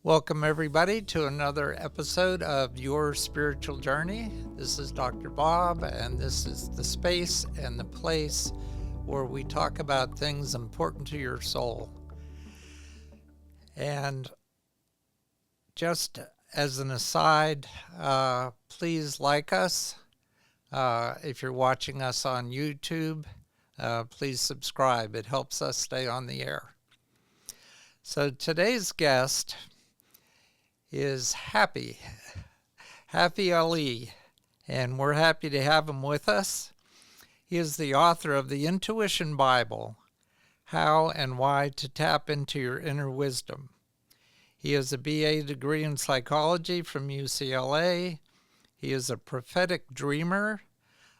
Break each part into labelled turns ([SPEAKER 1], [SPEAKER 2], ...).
[SPEAKER 1] Welcome, everybody, to another episode of Your Spiritual Journey. This is Dr. Bob, and this is the space and the place where we talk about things important to your soul. And just as an aside, please like us. If you're watching us on YouTube, please subscribe. It helps us stay on the air. So today's guest is Happy Ali, and we're happy to have him with us. He is the author of the Intuition Bible, How and Why to Tap into Your Inner Wisdom. He has a BA degree in psychology from UCLA. He is a prophetic dreamer,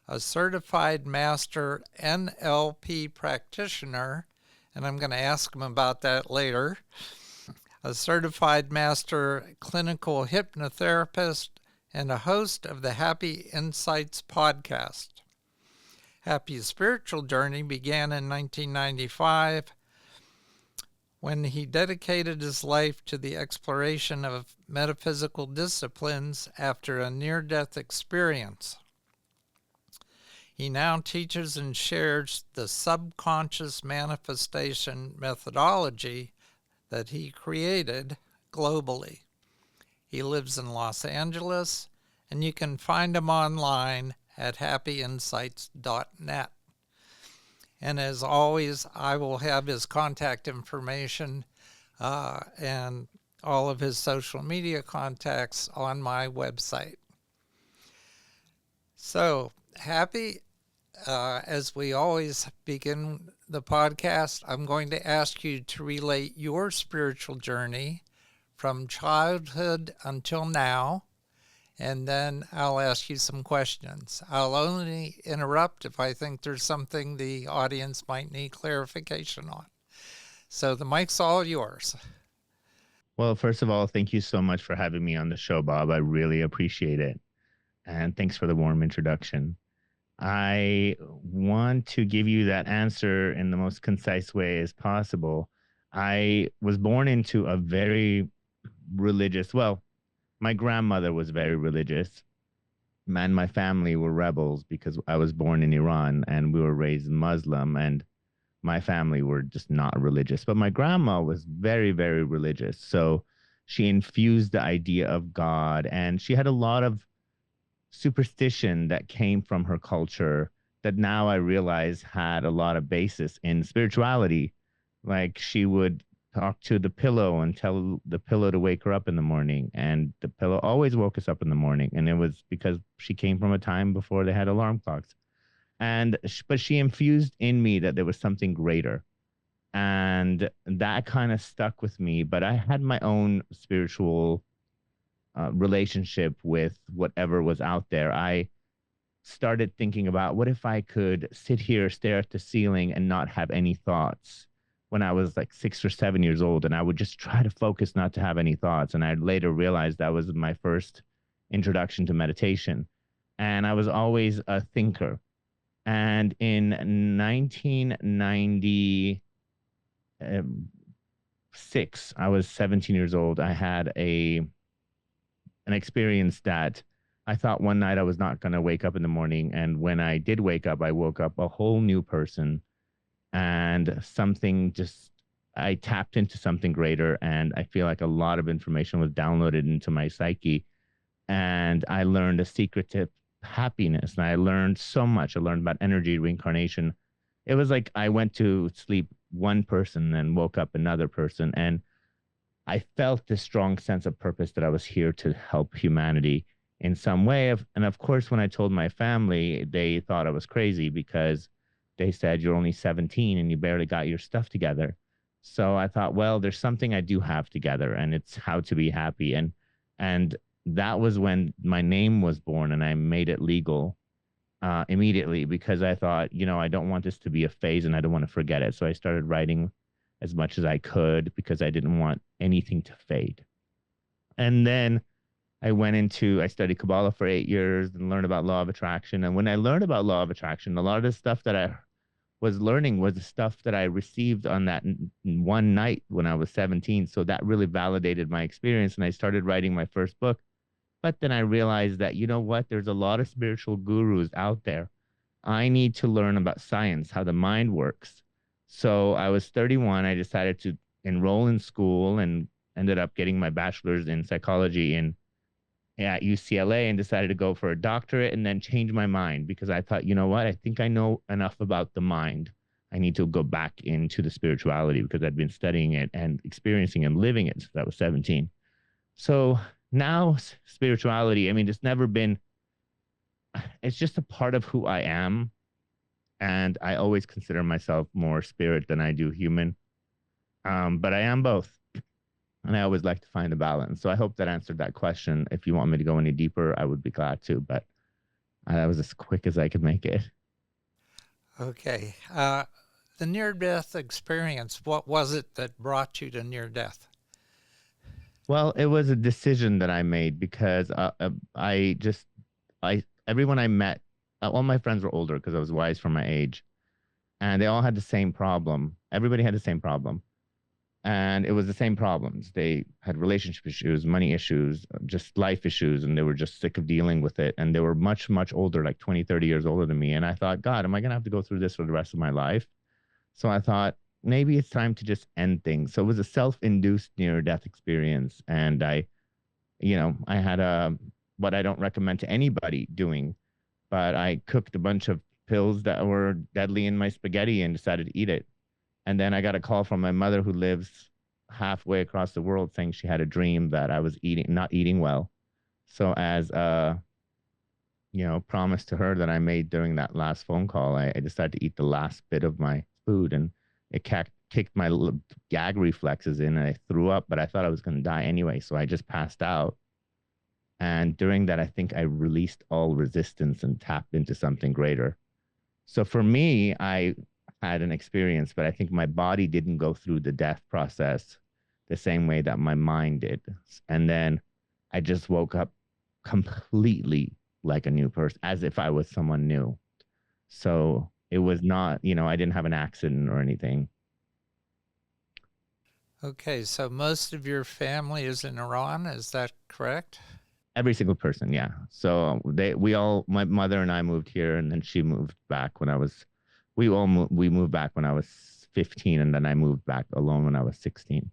[SPEAKER 1] a certified master NLP practitioner, and I'm going to ask him about that later, a certified master clinical hypnotherapist, and a host of the Happy Insights podcast. Happy's spiritual journey began in 1995 when he dedicated his life to the exploration of metaphysical disciplines after a near-death experience. He now teaches and shares the subconscious manifestation methodology that he created globally. He lives in Los Angeles, and you can find him online at happyinsights.net. And as always, I will have his contact information and all of his social media contacts on my website. So, Happy, as we always begin the podcast, I'm going to ask you to relate your spiritual journey from childhood until now, and then I'll ask you some questions. I'll only interrupt if I think there's something the audience might need clarification on. So the mic's all yours.
[SPEAKER 2] Well, first of all, thank you so much for having me on the show, Bob. I really appreciate it. And thanks for the warm introduction. I want to give you that answer in the most concise way as possible. I was born into a very religious, my grandmother was very religious, and my family were rebels because I was born in Iran and we were raised Muslim, and my family were just not religious. But my grandma was very, very religious. So she infused the idea of God, and she had a lot of superstition that came from her culture that now I realize had a lot of basis in spirituality. Like she would talk to the pillow and tell the pillow to wake her up in the morning, and the pillow always woke us up in the morning, and it was because she came from a time before they had alarm clocks. But she infused in me that there was something greater, and that kind of stuck with me. But I had my own spiritual relationship with whatever was out there. I started thinking about, what if I could sit here, stare at the ceiling, and not have any thoughts, when I was like 6 or 7 years old, and I would just try to focus not to have any thoughts. And I later realized that was my first introduction to meditation. And I was always a thinker. And in 1996, I was 17 years old. I had an experience that I thought one night I was not going to wake up in the morning. And when I did wake up, I woke up a whole new person, and I tapped into something greater. And I feel like a lot of information was downloaded into my psyche. And I learned a secret to happiness. And I learned so much. I learned about energy, reincarnation. It was like I went to sleep one person and woke up another person. And I felt this strong sense of purpose that I was here to help humanity in some way. And of course, when I told my family, they thought I was crazy because they said, you're only 17 and you barely got your stuff together. So I thought, well, there's something I do have together, and it's how to be happy. And that was when my name was born, and I made it legal immediately, because I thought, I don't want this to be a phase and I don't want to forget it. So I started writing as much as I could because I didn't want anything to fade. And then I studied Kabbalah for 8 years and learned about law of attraction. And when I learned about law of attraction, a lot of the stuff that I was learning was the stuff that I received on that one night when I was 17. So that really validated my experience. And I started writing my first book. But then I realized that, you know what? There's a lot of spiritual gurus out there. I need to learn about science, how the mind works. So I was 31. I decided to enroll in school and ended up getting my bachelor's in psychology at UCLA, and decided to go for a doctorate, and then change my mind because I thought, you know what? I think I know enough about the mind. I need to go back into the spirituality because I'd been studying it and experiencing and living it since I was 17. So now spirituality, I mean, it's just a part of who I am. And I always consider myself more spirit than I do human. But I am both. And I always like to find a balance. So I hope that answered that question. If you want me to go any deeper, I would be glad to. But that was as quick as I could make it.
[SPEAKER 1] Okay. The near-death experience, what was it that brought you to near death?
[SPEAKER 2] Well, it was a decision that I made because everyone I met, all my friends were older because I was wise for my age, and they all had the same problem. Everybody had the same problem. And it was the same problems. They had relationship issues, money issues, just life issues, and they were just sick of dealing with it. And they were much, much older, like 20, 30 years older than me. And I thought, God, am I going to have to go through this for the rest of my life? So I thought, maybe it's time to just end things. So it was a self-induced near-death experience. And I had what I don't recommend to anybody doing, but I cooked a bunch of pills that were deadly in my spaghetti and decided to eat it. And then I got a call from my mother, who lives halfway across the world, saying she had a dream that I was not eating well. So as a, promise to her that I made during that last phone call, I decided to eat the last bit of my food, and it kicked my gag reflexes in, and I threw up, but I thought I was going to die anyway. So I just passed out. And during that, I think I released all resistance and tapped into something greater. So for me, I had an experience, but I think my body didn't go through the death process the same way that my mind did. And then I just woke up completely like a new person, as if I was someone new. So it was not, I didn't have an accident or anything.
[SPEAKER 1] Okay, so most of your family is in Iran, is that correct?
[SPEAKER 2] Every single person, yeah. So my mother and I moved here, and then she moved back we moved back when I was 15, and then I moved back alone when I was 16.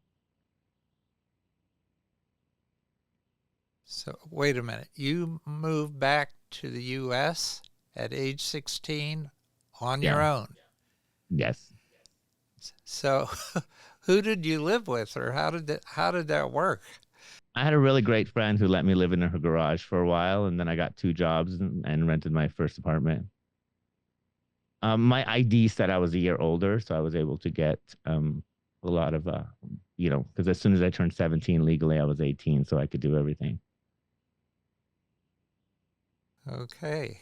[SPEAKER 1] So wait a minute. You moved back to the U.S. at age 16 on your own?
[SPEAKER 2] Yes.
[SPEAKER 1] So who did you live with, or how did that work?
[SPEAKER 2] I had a really great friend who let me live in her garage for a while, and then I got 2 jobs and rented my first apartment. My ID said I was a year older, so I was able to get a lot of, because as soon as I turned 17 legally, I was 18, so I could do everything.
[SPEAKER 1] Okay.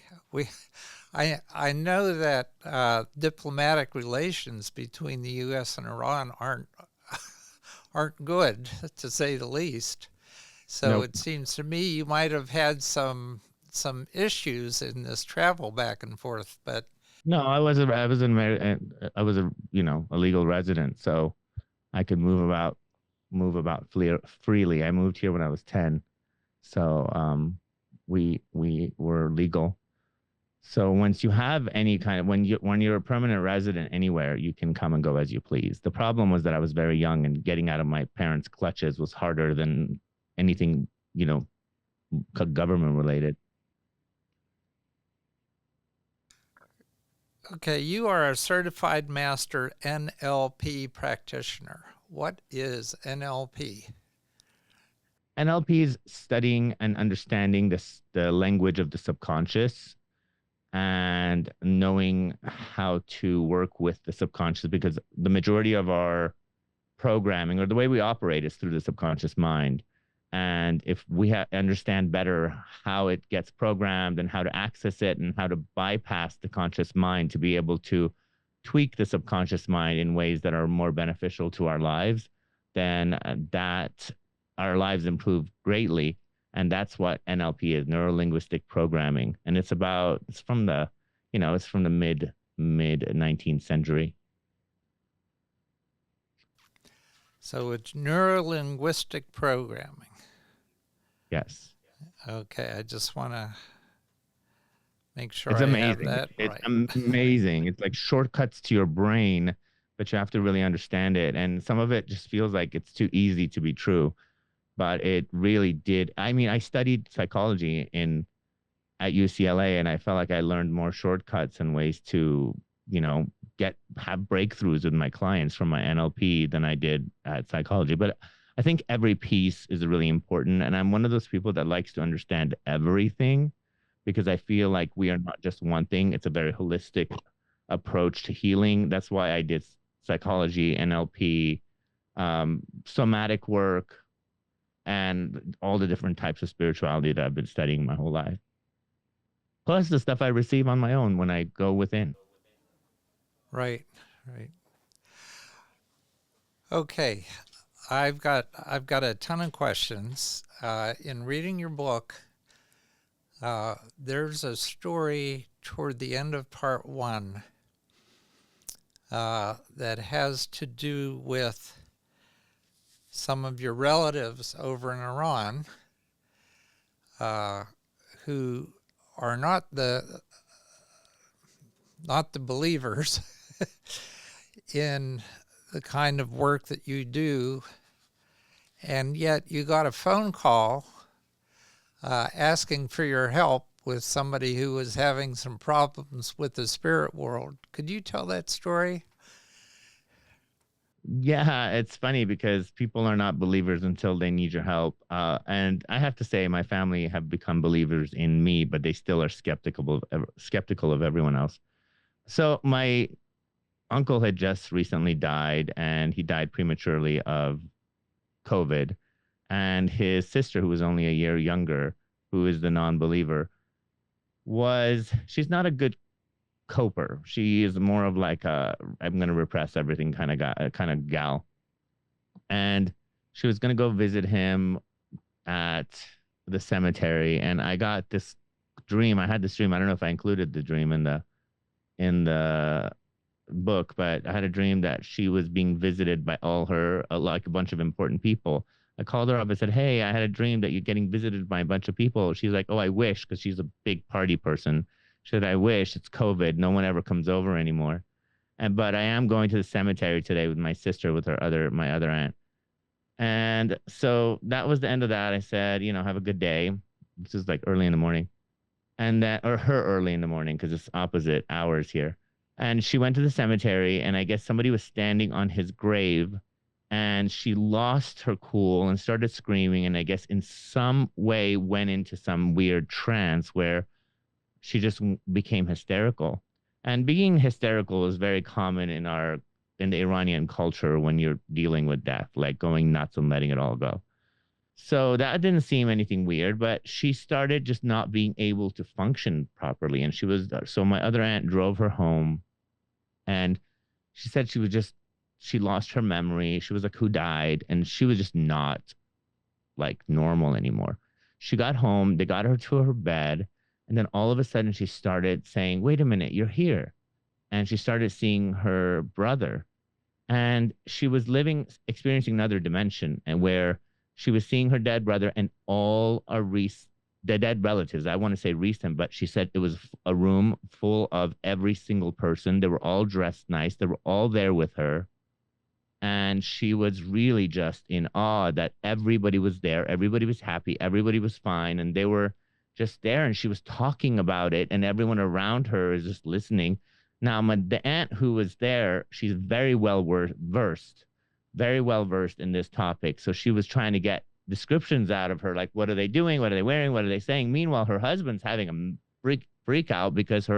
[SPEAKER 1] I know that diplomatic relations between the U.S. and Iran aren't good, to say the least. So
[SPEAKER 2] Nope.
[SPEAKER 1] It seems to me you might have had some issues in this travel back and forth, but
[SPEAKER 2] No, I was a legal resident, so I could move about freely. I moved here when I was 10, so we were legal. So once you have any kind of when you're a permanent resident anywhere, you can come and go as you please. The problem was that I was very young, and getting out of my parents' clutches was harder than anything, government related.
[SPEAKER 1] okay, you are a certified master NLP practitioner. What is NLP?
[SPEAKER 2] NLP is studying and understanding the language of the subconscious and knowing how to work with the subconscious, because the majority of our programming or the way we operate is through the subconscious mind. And if we understand better how it gets programmed and how to access it and how to bypass the conscious mind to be able to tweak the subconscious mind in ways that are more beneficial to our lives, then that our lives improve greatly. And that's what NLP is, neuro linguistic programming. And it's from the mid mid 19th century.
[SPEAKER 1] So it's neuro-linguistic programming.
[SPEAKER 2] Yes.
[SPEAKER 1] Okay, I just want to make sure
[SPEAKER 2] It's
[SPEAKER 1] I have
[SPEAKER 2] amazing.
[SPEAKER 1] that
[SPEAKER 2] It's
[SPEAKER 1] right.
[SPEAKER 2] amazing. It's like shortcuts to your brain, but you have to really understand it. And some of it just feels like it's too easy to be true, but it really did. I mean, I studied psychology at UCLA, and I felt like I learned more shortcuts and ways to, you know, have breakthroughs with my clients from my NLP than I did at psychology. But I think every piece is really important, and I'm one of those people that likes to understand everything because I feel like we are not just one thing. It's a very holistic approach to healing. That's why I did psychology, NLP, somatic work, and all the different types of spirituality that I've been studying my whole life. Plus the stuff I receive on my own when I go within.
[SPEAKER 1] Right, right. Okay, I've got a ton of questions. In reading your book, there's a story toward the end of part one that has to do with some of your relatives over in Iran who are not the believers in the kind of work that you do, and yet you got a phone call asking for your help with somebody who was having some problems with the spirit world. Could you tell that story?
[SPEAKER 2] Yeah, it's funny because people are not believers until they need your help. And I have to say, my family have become believers in me, but they still are skeptical of everyone else. So my uncle had just recently died, and he died prematurely of COVID. And his sister, who was only a year younger, who is the non-believer, she's not a good coper. She is more of like a I'm going to repress everything kind of gal. And she was going to go visit him at the cemetery, and I got this dream. I had this dream. I don't know if I included the dream in the book, but I had a dream that she was being visited by like a bunch of important people. I called her up and said, "Hey, I had a dream that you're getting visited by a bunch of people." She's like, "Oh, I wish," because she's a big party person. She said, "I wish. It's COVID. No one ever comes over anymore." But I am going to the cemetery today with my sister, with my other aunt. And so that was the end of that. I said, have a good day. This is like early in the morning. Or her early in the morning, because it's opposite hours here. And she went to the cemetery, and I guess somebody was standing on his grave, and she lost her cool and started screaming. And I guess in some way went into some weird trance where she just became hysterical. And being hysterical is very common in the Iranian culture when you're dealing with death, like going nuts and letting it all go. So that didn't seem anything weird, but she started just not being able to function properly. And so my other aunt drove her home, and she said she lost her memory. She was like, who died? And she was just not like normal anymore. She got home, they got her to her bed, and then all of a sudden she started saying, wait a minute, you're here. And she started seeing her brother, and she was experiencing another dimension, and where she was seeing her dead brother and all the dead relatives. I want to say recent, but she said it was a room full of every single person. They were all dressed nice. They were all there with her. And she was really just in awe that everybody was there. Everybody was happy. Everybody was fine. And they were just there. And she was talking about it. And everyone around her is just listening. Now, the aunt who was there, she's very well versed in this topic. So she was trying to get descriptions out of her, like, what are they doing? What are they wearing? What are they saying? Meanwhile, her husband's having a freak out because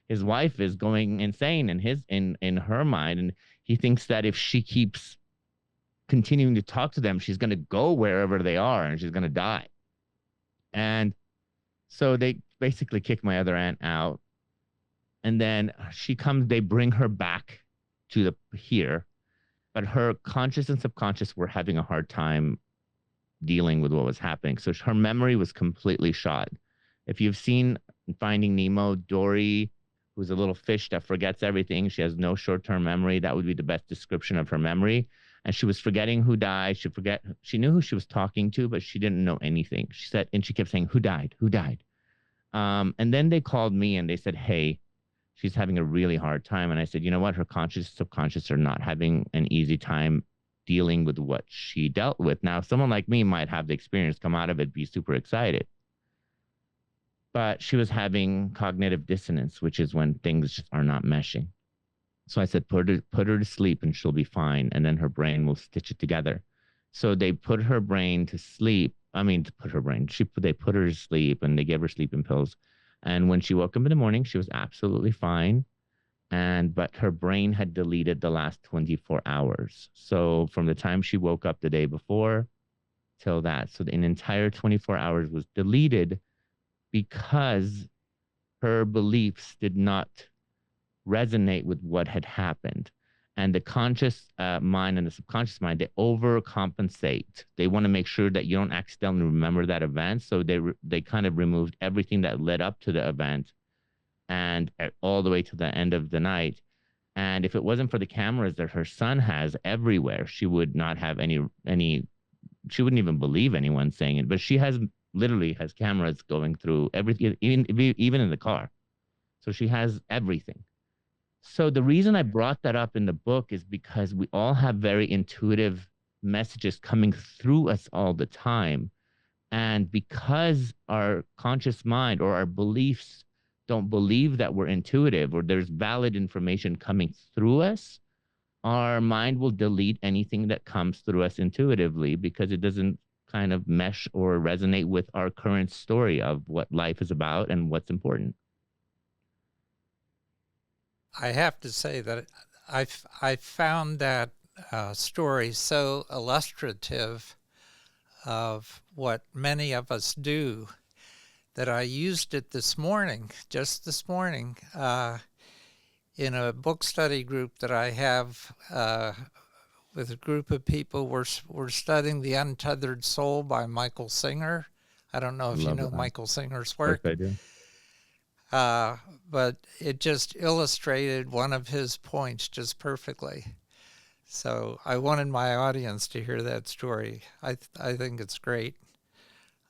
[SPEAKER 2] his wife is going insane in her mind. And he thinks that if she keeps continuing to talk to them, she's going to go wherever they are and she's going to die. And so they basically kick my other aunt out. And then they bring her back to here, but her conscious and subconscious were having a hard time dealing with what was happening. So her memory was completely shot. If you've seen Finding Nemo, Dory who's a little fish that forgets everything. She has no short-term memory. That would be the best description of her memory. And she was forgetting who died. She knew who she was talking to, but she didn't know anything. She said, and she kept saying, who died? Who died? And then they called me and they said, hey, she's having a really hard time. And I said, you know what? Her conscious, subconscious are not having an easy time dealing with what she dealt with. Now, someone like me might have the experience, come out of it, be super excited. But she was having cognitive dissonance, which is when things just are not meshing. So I said, put her to sleep and she'll be fine. And then her brain will stitch it together. So they put her brain to sleep. They put her to sleep and they gave her sleeping pills. And when she woke up in the morning, she was absolutely fine. But her brain had deleted the last 24 hours. So from the time she woke up the day before till that, so an entire 24 hours was deleted because her beliefs did not resonate with what had happened. And the conscious mind and the subconscious mind, they overcompensate. They want to make sure that you don't accidentally remember that event. So they kind of removed everything that led up to the event and all the way to the end of the night. And if it wasn't for the cameras that her son has everywhere, she would not have any, she wouldn't even believe anyone saying it, but she literally has cameras going through everything, even in the car. So she has everything. So the reason I brought that up in the book is because we all have very intuitive messages coming through us all the time. And because our conscious mind or our beliefs don't believe that we're intuitive or there's valid information coming through us, our mind will delete anything that comes through us intuitively because it doesn't kind of mesh or resonate with our current story of what life is about and what's important.
[SPEAKER 1] I have to say that I found that story so illustrative of what many of us do that I used it just this morning, in a book study group that I have with a group of people. We're studying The Untethered Soul by Michael Singer. I don't know if you know Michael Singer's work.
[SPEAKER 2] Yes, I do.
[SPEAKER 1] But it just illustrated one of his points just perfectly. So I wanted my audience to hear that story. I think it's great.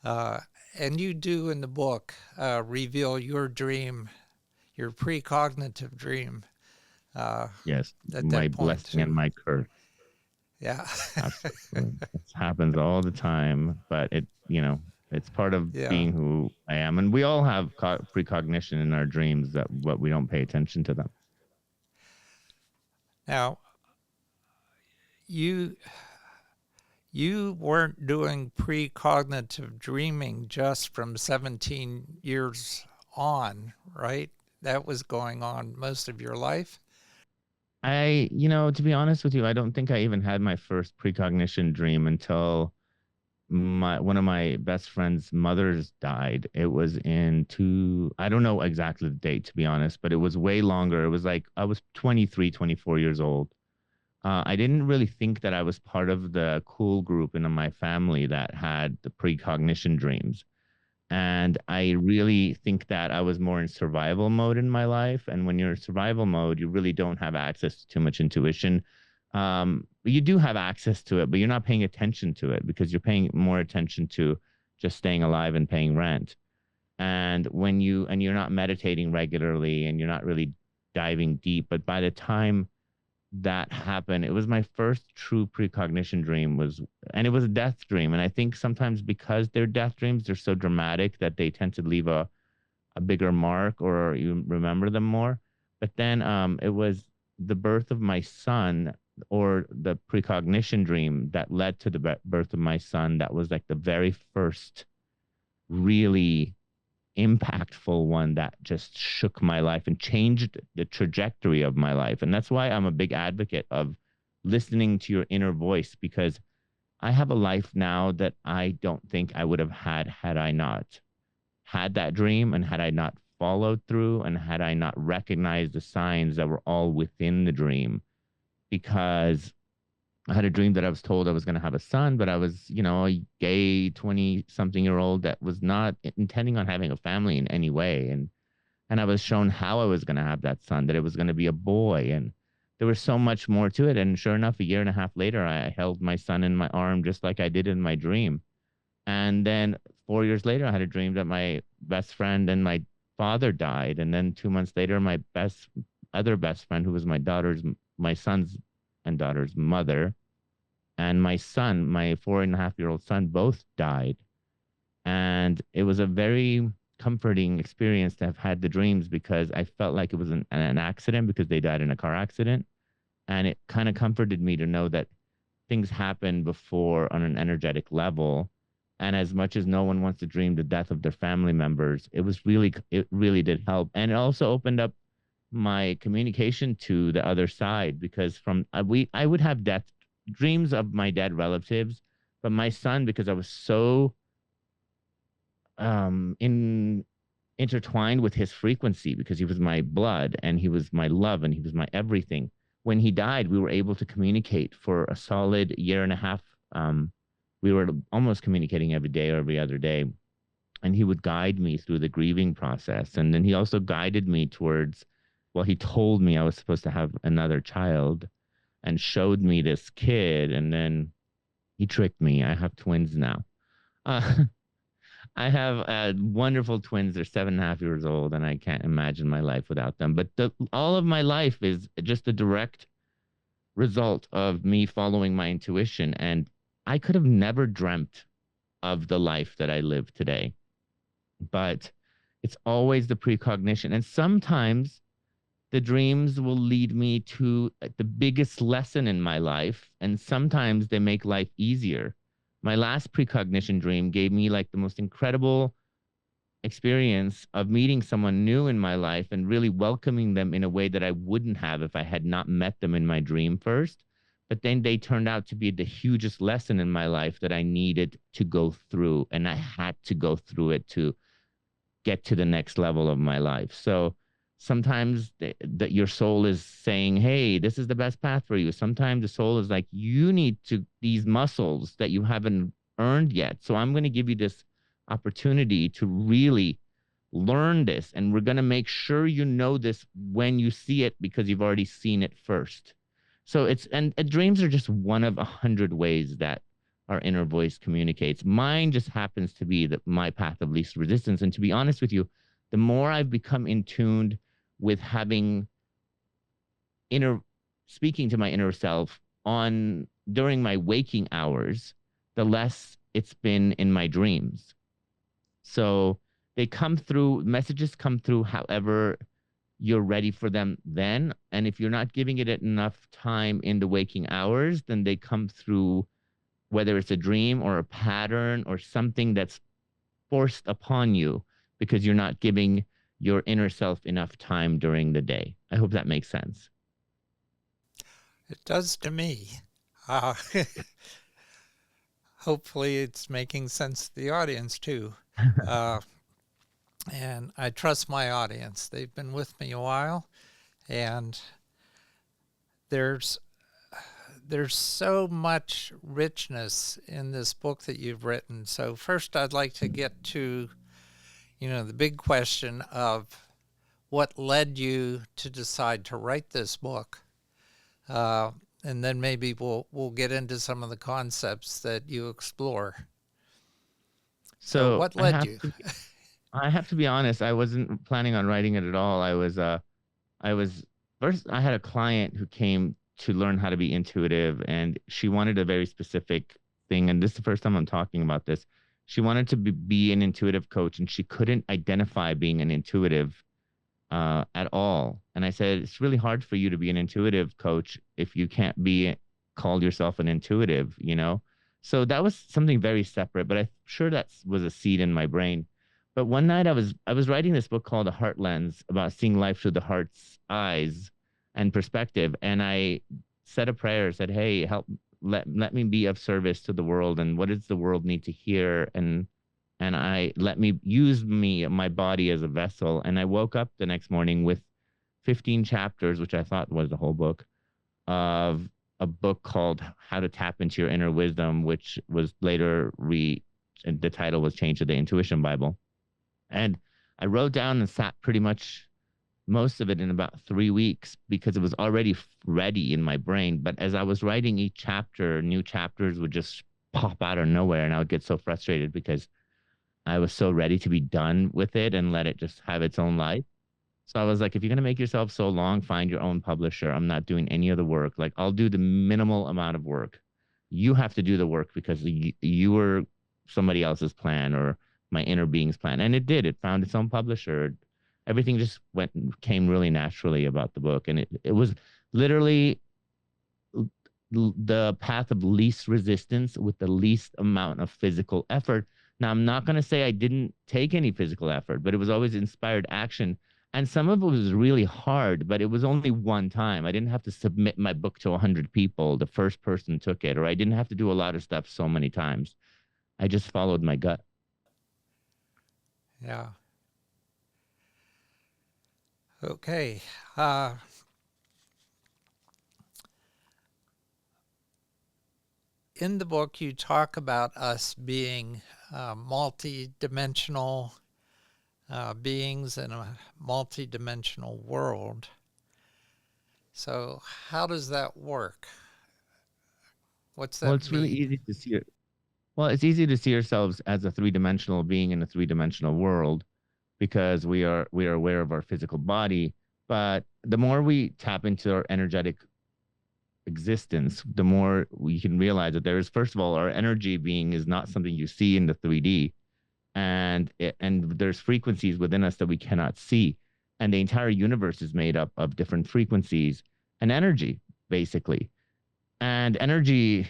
[SPEAKER 1] And you do in the book reveal your dream, your precognitive dream.
[SPEAKER 2] Yes, my blessing and my curse.
[SPEAKER 1] Yeah.
[SPEAKER 2] Absolutely. It happens all the time, but it's part of being who I am. And we all have precognition in our dreams but we don't pay attention to them.
[SPEAKER 1] Now, you weren't doing precognitive dreaming just from 17 years on, right? That was going on most of your life?
[SPEAKER 2] To be honest with you, I don't think I even had my first precognition dream until one of my best friend's mothers died. It was I don't know exactly the date, to be honest, but it was way longer. It was like I was 23, 24 years old. I didn't really think that I was part of the cool group in my family that had the precognition dreams. And I really think that I was more in survival mode in my life. And when you're in survival mode, you really don't have access to too much intuition. You do have access to it, but you're not paying attention to it because you're paying more attention to just staying alive and paying rent. And you're not meditating regularly and you're not really diving deep. But by the time that happened, it was my first true precognition dream and it was a death dream. And I think sometimes because they're death dreams, they're so dramatic that they tend to leave a bigger mark or you remember them more. But then it was the birth of my son, or the precognition dream that led to the birth of my son. That was like the very first really impactful one that just shook my life and changed the trajectory of my life. And that's why I'm a big advocate of listening to your inner voice, because I have a life now that I don't think I would have had I not had that dream, and had I not followed through, and had I not recognized the signs that were all within the dream. Because I had a dream that I was told I was going to have a son, but I was, a gay 20-something-year-old that was not intending on having a family in any way. And And I was shown how I was going to have that son, that it was going to be a boy. And there was so much more to it. And sure enough, a year and a half later, I held my son in my arm just like I did in my dream. And then 4 years later, I had a dream that my best friend and my father died. And then 2 months later, my other best friend, who was my son's and daughter's mother, and my son, my 4.5-year-old son, both died. And it was a very comforting experience to have had the dreams, because I felt like it was an accident, because they died in a car accident. And it kind of comforted me to know that things happen before on an energetic level. And as much as no one wants to dream the death of their family members, it really did help. And it also opened up my communication to the other side, because I would have death dreams of my dead relatives, but my son, because I was so in intertwined with his frequency, because he was my blood and he was my love and he was my everything. When he died, we were able to communicate for a solid year and a half. We were almost communicating every day or every other day. And he would guide me through the grieving process. And then he also guided me towards, well, he told me I was supposed to have another child and showed me this kid. And then he tricked me. I have twins now. Uh, I have wonderful twins. They're 7.5 years old, and I can't imagine my life without them. But all of my life is just a direct result of me following my intuition. And I could have never dreamt of the life that I live today. But it's always the precognition. And sometimes the dreams will lead me to the biggest lesson in my life. And sometimes they make life easier. My last precognition dream gave me like the most incredible experience of meeting someone new in my life and really welcoming them in a way that I wouldn't have if I had not met them in my dream first. But then they turned out to be the hugest lesson in my life that I needed to go through. And I had to go through it to get to the next level of my life. So sometimes that your soul is saying, hey, this is the best path for you. Sometimes the soul is like, you need these muscles that you haven't earned yet. So I'm going to give you this opportunity to really learn this. And we're going to make sure you know this when you see it, because you've already seen it first. So and dreams are just one of 100 ways that our inner voice communicates. Mine just happens to be my path of least resistance. And to be honest with you, the more I've become in tuned with having speaking to my inner self during my waking hours, the less it's been in my dreams. So messages come through however you're ready for them then. And if you're not giving it enough time in the waking hours, then they come through, whether it's a dream or a pattern or something that's forced upon you because you're not giving your inner self enough time during the day. I hope that makes sense.
[SPEAKER 1] It does to me. Hopefully it's making sense to the audience too. And I trust my audience. They've been with me a while, and there's so much richness in this book that you've written. So first I'd like to get to, the big question of what led you to decide to write this book. And then maybe we'll get into some of the concepts that you explore. So what led you?
[SPEAKER 2] I have to be honest, I wasn't planning on writing it at all. First, I had a client who came to learn how to be intuitive, and she wanted a very specific thing. And this is the first time I'm talking about this. She wanted to be an intuitive coach, and she couldn't identify being an intuitive at all. And I said, it's really hard for you to be an intuitive coach if you can't call yourself an intuitive, So that was something very separate, but I'm sure that was a seed in my brain. But one night I was writing this book called The Heart Lens, about seeing life through the heart's eyes and perspective. And I said a prayer, said, hey, let me be of service to the world. And what does the world need to hear? And let me use my body as a vessel. And I woke up the next morning with 15 chapters, which I thought was the whole book, of a book called How to Tap into Your Inner Wisdom, which was later the title was changed to The Intuition Bible. And I wrote down and sat pretty much most of it in about 3 weeks because it was already ready in my brain. But as I was writing each chapter, new chapters would just pop out of nowhere. And I would get so frustrated because I was so ready to be done with it and let it just have its own life. So I was like, if you're going to make yourself so long, find your own publisher. I'm not doing any of the work. Like, I'll do the minimal amount of work. You have to do the work because you were somebody else's plan or my inner being's plan. And it did. It found its own publisher. Everything just came really naturally about the book. And it was literally the path of least resistance with the least amount of physical effort. Now, I'm not going to say I didn't take any physical effort, but it was always inspired action. And some of it was really hard, but it was only one time. I didn't have to submit my book to 100 people. The first person took it, or I didn't have to do a lot of stuff so many times. I just followed my gut.
[SPEAKER 1] Yeah. Okay. In the book, you talk about us being multi-dimensional beings in a multi-dimensional world. So how does that work? What's that
[SPEAKER 2] Well, it's really
[SPEAKER 1] mean?
[SPEAKER 2] easy to see it. Well, it's easy to see ourselves as a three-dimensional being in a three-dimensional world because we are aware of our physical body. But the more we tap into our energetic existence, the more we can realize that there is, first of all, our energy being is not something you see in the 3D, and there's frequencies within us that we cannot see, and the entire universe is made up of different frequencies and energy, basically, and energy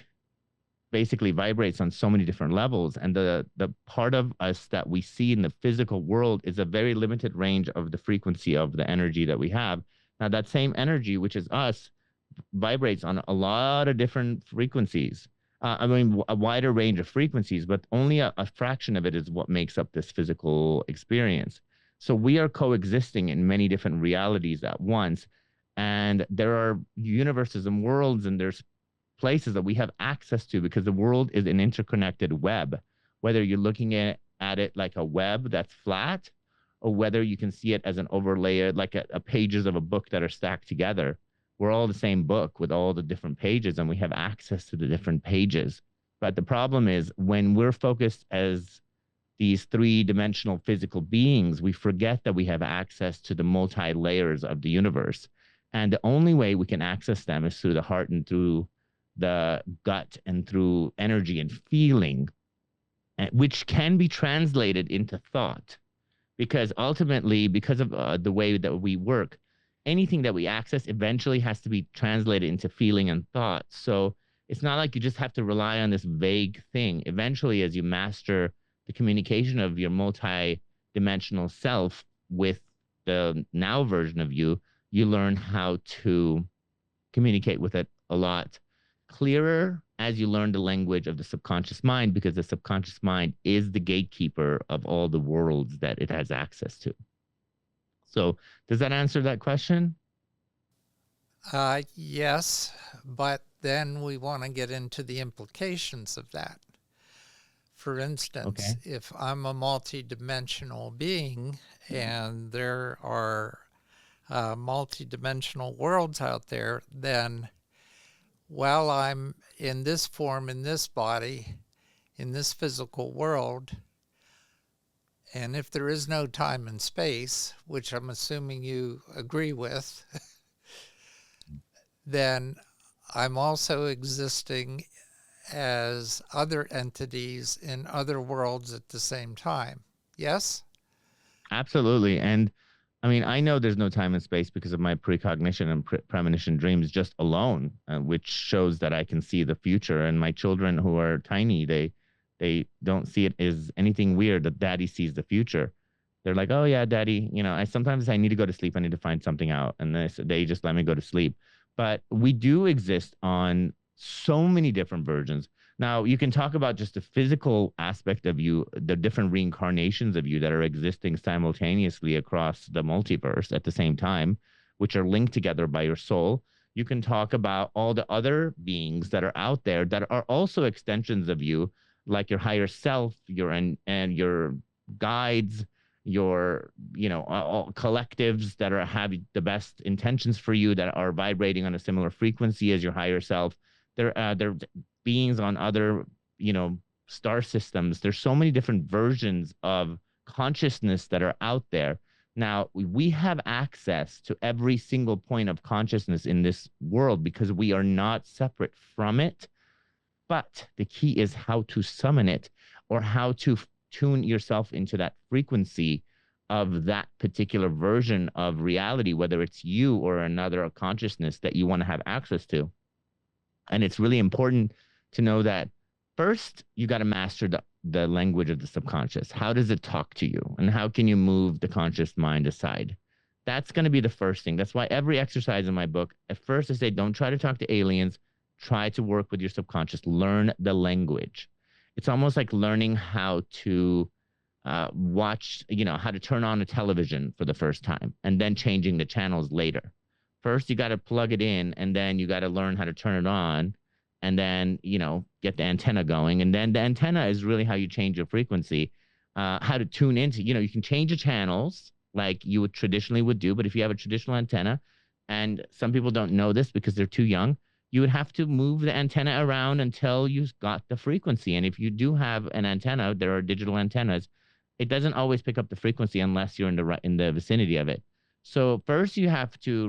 [SPEAKER 2] basically vibrates on so many different levels, and the part of us that we see in the physical world is a very limited range of the frequency of the energy that we have. Now that same energy, which is us, vibrates on a lot of different frequencies. I mean, a wider range of frequencies, but only a fraction of it is what makes up this physical experience. So we are coexisting in many different realities at once. And there are universes and worlds, and there's places that we have access to because the world is an interconnected web. Whether you're looking at it like a web that's flat, or whether you can see it as an overlay, like a pages of a book that are stacked together, we're all the same book with all the different pages and we have access to the different pages. But the problem is when we're focused as these three-dimensional physical beings, we forget that we have access to the multi-layers of the universe. And the only way we can access them is through the heart and through the gut and through energy and feeling, which can be translated into thought. Because ultimately, because of the way that we work, anything that we access eventually has to be translated into feeling and thought. So it's not like you just have to rely on this vague thing. Eventually, as you master the communication of your multi-dimensional self with the now version of you, you learn how to communicate with it a lot clearer as you learn the language of the subconscious mind, because the subconscious mind is the gatekeeper of all the worlds that it has access to. So does that answer that question?
[SPEAKER 1] Yes, but then we want to get into the implications of that. For instance,
[SPEAKER 2] Okay.
[SPEAKER 1] if I'm a multi-dimensional being and there are multi-dimensional worlds out there, then while I'm in this form, in this body, in this physical world, and if there is no time and space, which I'm assuming you agree with, then I'm also existing as other entities in other worlds at the same time. Yes?
[SPEAKER 2] Absolutely. And I mean, I know there's no time and space because of my precognition and premonition dreams just alone, which shows that I can see the future. And my children who are tiny, they don't see it as anything weird that daddy sees the future. They're like, oh yeah, daddy, I sometimes I need to go to sleep. I need to find something out. And they just let me go to sleep. But we do exist on so many different versions. Now, you can talk about just the physical aspect of you, the different reincarnations of you that are existing simultaneously across the multiverse at the same time, which are linked together by your soul. You can talk about all the other beings that are out there that are also extensions of you, like your higher self, and your guides, your, all collectives that are have the best intentions for you, that are vibrating on a similar frequency as your higher self. They're beings on other, star systems. There's so many different versions of consciousness that are out there. Now, we have access to every single point of consciousness in this world because we are not separate from it. But the key is how to summon it, or how to tune yourself into that frequency of that particular version of reality, whether it's you or another consciousness that you want to have access to. And it's really important to know that first, you got to master the language of the subconscious. How does it talk to you? And how can you move the conscious mind aside? That's going to be the first thing. That's why every exercise in my book, at first I say, don't try to talk to aliens. Try to work with your subconscious. Learn the language. It's almost like learning how to watch, how to turn on a television for the first time and then changing the channels later. First, you got to plug it in, and then you got to learn how to turn it on, and then, get the antenna going. And then the antenna is really how you change your frequency, how to tune into, you can change the channels like you would traditionally would do. But if you have a traditional antenna, and some people don't know this because they're too young, you would have to move the antenna around until you got the frequency. And if you do have an antenna, there are digital antennas, it doesn't always pick up the frequency unless you're in the vicinity of it. So first you have to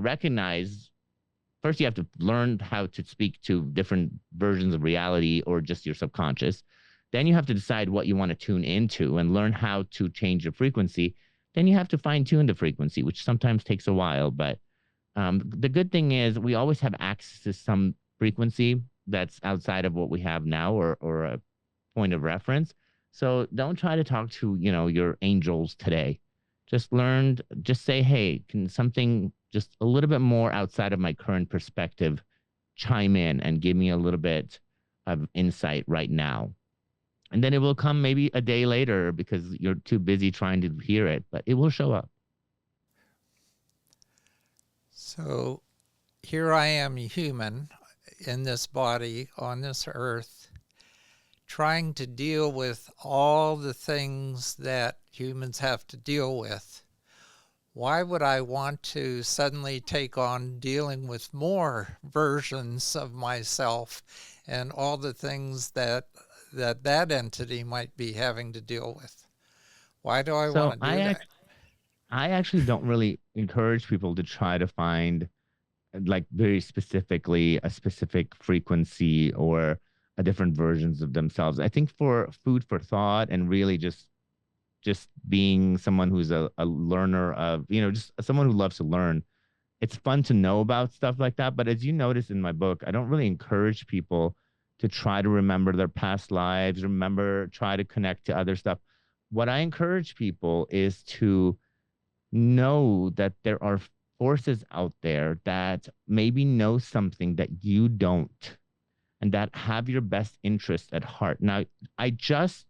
[SPEAKER 2] learn how to speak to different versions of reality or just your subconscious. Then you have to decide what you want to tune into and learn how to change your frequency. Then you have to fine tune the frequency, which sometimes takes a while. But the good thing is we always have access to some frequency that's outside of what we have now, or a point of reference. So don't try to talk to, your angels today. Just say, hey, can something just a little bit more outside of my current perspective chime in and give me a little bit of insight right now? And then it will come maybe a day later because you're too busy trying to hear it, but it will show up.
[SPEAKER 1] So here I am, human, in this body on this earth, trying to deal with all the things that humans have to deal with. Why would I want to suddenly take on dealing with more versions of myself and all the things that entity might be having to deal with? Why do I want to do that?
[SPEAKER 2] I actually don't really encourage people to try to find, like, very specifically a specific frequency or a different versions of themselves. I think for food for thought, and really just being someone who's a learner of, just someone who loves to learn, it's fun to know about stuff like that. But as you notice in my book, I don't really encourage people to try to remember their past lives, try to connect to other stuff. What I encourage people is to know that there are forces out there that maybe know something that you don't, and that have your best interest at heart. Now, I just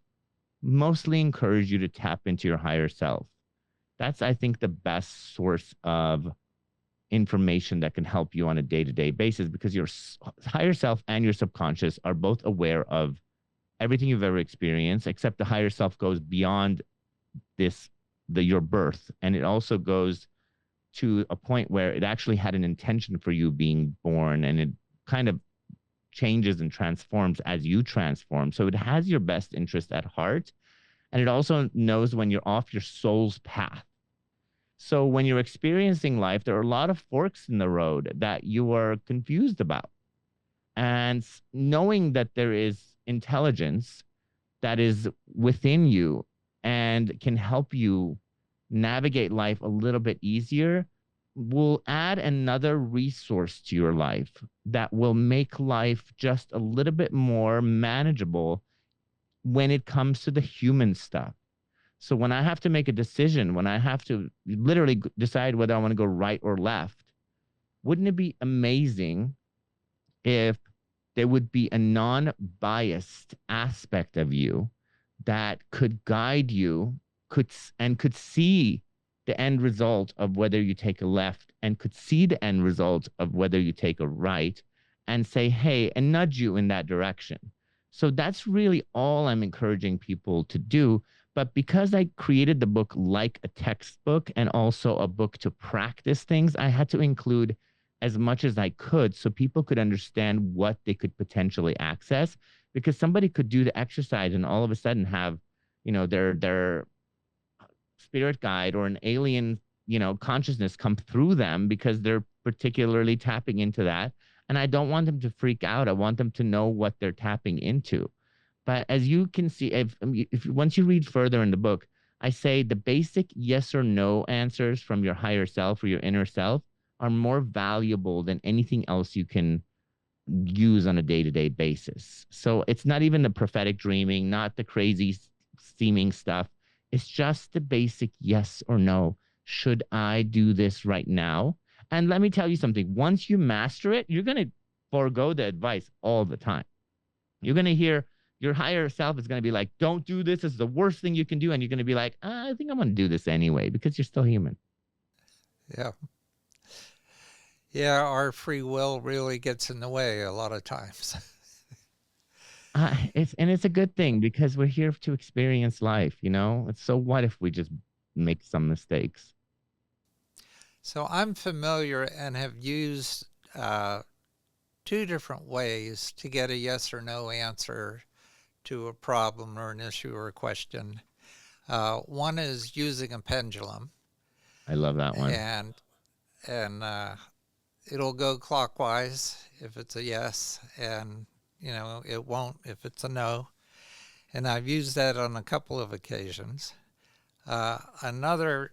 [SPEAKER 2] mostly encourage you to tap into your higher self. That's, I think, the best source of information that can help you on a day-to-day basis, because your higher self and your subconscious are both aware of everything you've ever experienced, except the higher self goes beyond your birth, and it also goes to a point where it actually had an intention for you being born, and it kind of changes and transforms as you transform. So it has your best interest at heart, and it also knows when you're off your soul's path. So when you're experiencing life, there are a lot of forks in the road that you are confused about. And knowing that there is intelligence that is within you and can help you navigate life a little bit easier will add another resource to your life that will make life just a little bit more manageable when it comes to the human stuff. So when I have to make a decision, when I have to literally decide whether I want to go right or left, wouldn't it be amazing if there would be a non-biased aspect of you that could guide you, could see the end result of whether you take a left, and could see the end result of whether you take a right, and say, hey, and nudge you in that direction. So that's really all I'm encouraging people to do. But because I created the book like a textbook and also a book to practice things, I had to include as much as I could so people could understand what they could potentially access. Because somebody could do the exercise and all of a sudden have, their spirit guide or an alien, consciousness come through them because they're particularly tapping into that. And I don't want them to freak out. I want them to know what they're tapping into. But as you can see, if once you read further in the book, I say the basic yes or no answers from your higher self or your inner self are more valuable than anything else you can use on a day-to-day basis. So it's not even the prophetic dreaming, not the crazy seeming stuff. It's just the basic yes or no. Should I do this right now? And let me tell you something. Once you master it, you're going to forego the advice all the time. You're going to hear your higher self is going to be like, don't do this. It's the worst thing you can do. And you're going to be like, I think I'm going to do this anyway because you're still human.
[SPEAKER 1] Yeah. Yeah, our free will really gets in the way a lot of times.
[SPEAKER 2] It's a good thing because we're here to experience life, So what if we just make some mistakes?
[SPEAKER 1] So I'm familiar and have used two different ways to get a yes or no answer to a problem or an issue or a question. One is using a pendulum.
[SPEAKER 2] I love that one.
[SPEAKER 1] And it'll go clockwise if it's a yes, and it won't if it's a no. And I've used that on a couple of occasions. Another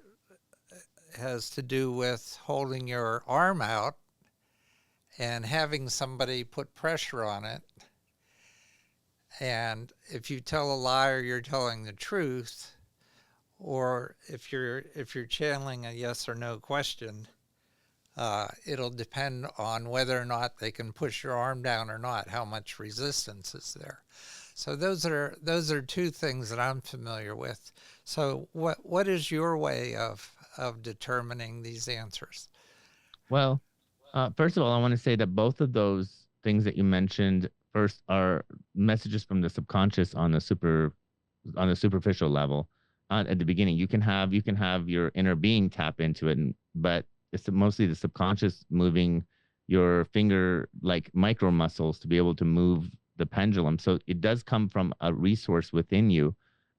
[SPEAKER 1] has to do with holding your arm out and having somebody put pressure on it. And if you tell a lie or you're telling the truth, or if you're channeling a yes or no question, it'll depend on whether or not they can push your arm down or not, how much resistance is there. So those are two things that I'm familiar with. So what is your way of determining these answers?
[SPEAKER 2] Well, first of all, I want to say that both of those things that you mentioned first are messages from the subconscious on the superficial level. At the beginning, you can have your inner being tap into it, but it's mostly the subconscious moving your finger like micro muscles to be able to move the pendulum. So it does come from a resource within you,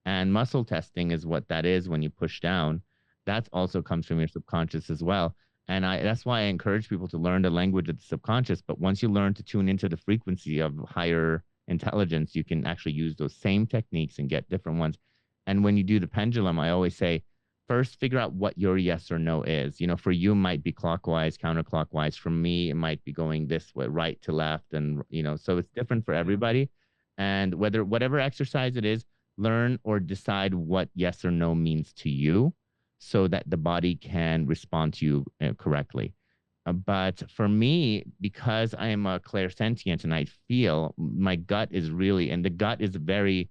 [SPEAKER 2] and muscle testing is what that is when you push down. That also comes from your subconscious as well. And that's why I encourage people to learn the language of the subconscious. But once you learn to tune into the frequency of higher intelligence, you can actually use those same techniques and get different ones. And when you do the pendulum, I always say, first figure out what your yes or no is. For you, it might be clockwise, counterclockwise. For me, it might be going this way, right to left. And, so it's different for everybody. And whatever exercise it is, learn or decide what yes or no means to you, so that the body can respond to you correctly. But for me, because I am a clairsentient and I feel, my gut is really, and the gut is very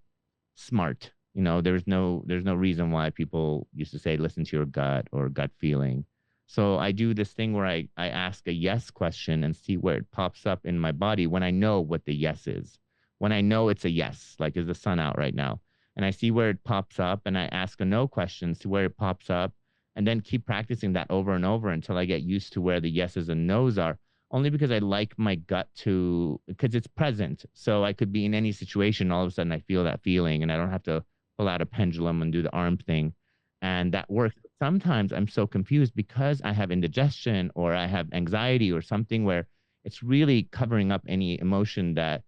[SPEAKER 2] smart. There's no reason why people used to say, listen to your gut or gut feeling. So I do this thing where I ask a yes question and see where it pops up in my body when I know what the yes is. When I know it's a yes, like, is the sun out right now? And I see where it pops up, and I ask a no question, see where it pops up, and then keep practicing that over and over until I get used to where the yeses and nos are, only because I like my gut because it's present. So I could be in any situation, all of a sudden I feel that feeling, and I don't have to pull out a pendulum and do the arm thing. And that works. Sometimes I'm so confused because I have indigestion or I have anxiety or something where it's really covering up any emotion that